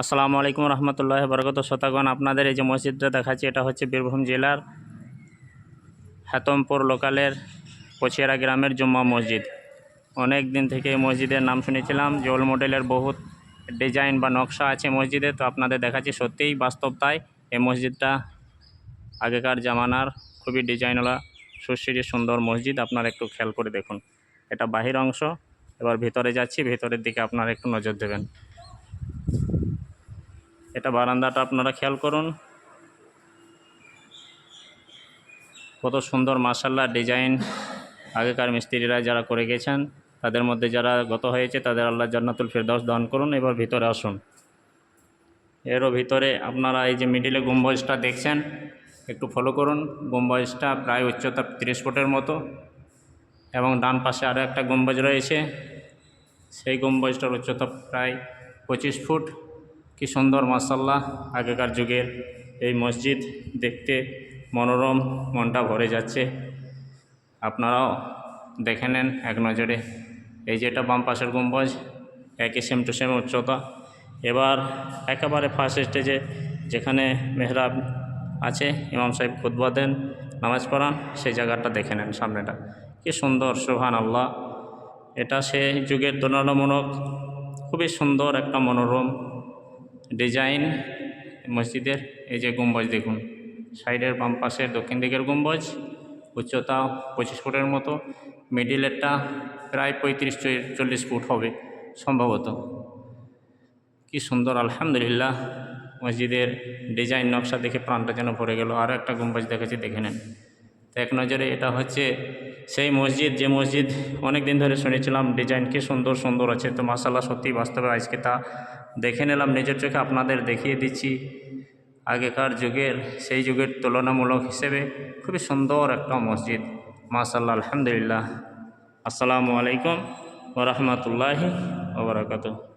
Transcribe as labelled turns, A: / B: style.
A: আসসালামু আলাইকুম রহমতুল্লাহি বরকত। শতাগণ, আপনাদের এই যে মসজিদটা দেখাচ্ছি, এটা হচ্ছে বীরভূম জেলার হেতমপুর লোকালের পছিয়ারা গ্রামের জুম্মা মসজিদ। অনেক দিন থেকে এই মসজিদের নাম শুনেছিলাম যে ওল্ড মডেলের বহুত ডিজাইন বা নকশা আছে মসজিদে, তো আপনাদের দেখাচ্ছি সত্যিই বাস্তব তাই। এই মসজিদটা আগেকার জামানার খুবই ডিজাইনওয়ালা সুশ্রী সুন্দর মসজিদ। আপনারা একটু খেয়াল করে দেখুন, এটা বাহির অংশ। এবার ভিতরে যাচ্ছি, ভিতরের দিকে আপনারা একটু নজর দেবেন। এটা বারান্দাটা আপনারা খেয়াল করুন, কত সুন্দর মাশাআল্লাহ ডিজাইন। আগেকার মিস্ত্রিরা যারা করে গেছেন, তাদের মধ্যে যারা গত হয়েছে তাদের আল্লাহ জান্নাতুল ফেরদাউস দান করুন। এবার ভিতরে আসুন। এরও ভিতরে আপনারা এই যে মিডিলে গম্বুজটা দেখছেন, একটু ফলো করুন। গম্বুজটা প্রায় উচ্চতা 30 ফুটের মতো, এবং ডান পাশে আরও একটা গম্বুজ রয়েছে, সেই গম্বুজটার উচ্চতা প্রায় 25 ফুট। কি সুন্দর মাশাআল্লাহ আগেকার যুগের এই মসজিদ, দেখতে মনোরম, মনটা ভরে যাচ্ছে। আপনারাও দেখে নেন এক নজরে। এই যে এটা বাম পাশের গম্বুজ, একই সেম টু সেম উচ্চতা। এবার একেবারে ফার্স্ট স্টেজে যেখানে মেহরাব আছে, ইমাম সাহেব খুতবা দেন, নামাজ পড়ান, সেই জায়গাটা দেখে নেন। সামনেটা কি সুন্দর, সুবহানাল্লাহ। এটা সেই যুগের তুলনামূলক খুবই সুন্দর একটা মনোরম ডিজাইন মসজিদের। এই যে গম্বুজ দেখুন, সাইডের বাম পাশের দক্ষিণ দিকের গম্বুজ, উচ্চতা 25 ফুটের মতো। মিডিলেরটা প্রায় 35-40 ফুট হবে সম্ভবত। কি সুন্দর, আলহামদুলিল্লাহ। মসজিদের ডিজাইন নকশা দেখে প্রাণটা যেন ভরে গেল। আরও একটা গম্বুজ দেখেছি, দেখে নেন। তো এক নজরে এটা হচ্ছে সেই মসজিদ, যে মসজিদ অনেক দিন ধরে শুনেছিলাম ডিজাইন কি সুন্দর সুন্দর আছে। তো মাশাআল্লাহ সত্যি বাস্তবে আজকে তা দেখে নিলাম নিজের চোখে, আপনাদের দেখিয়ে দিচ্ছি। আগেকার যুগের, সেই যুগের তুলনামূলক হিসেবে খুবই সুন্দর একটা মসজিদ, মাশাআল্লাহ, আলহামদুলিল্লাহ। আসসালামু আলাইকুম ওয়া রাহমাতুল্লাহি ওয়া বারাকাতুহু।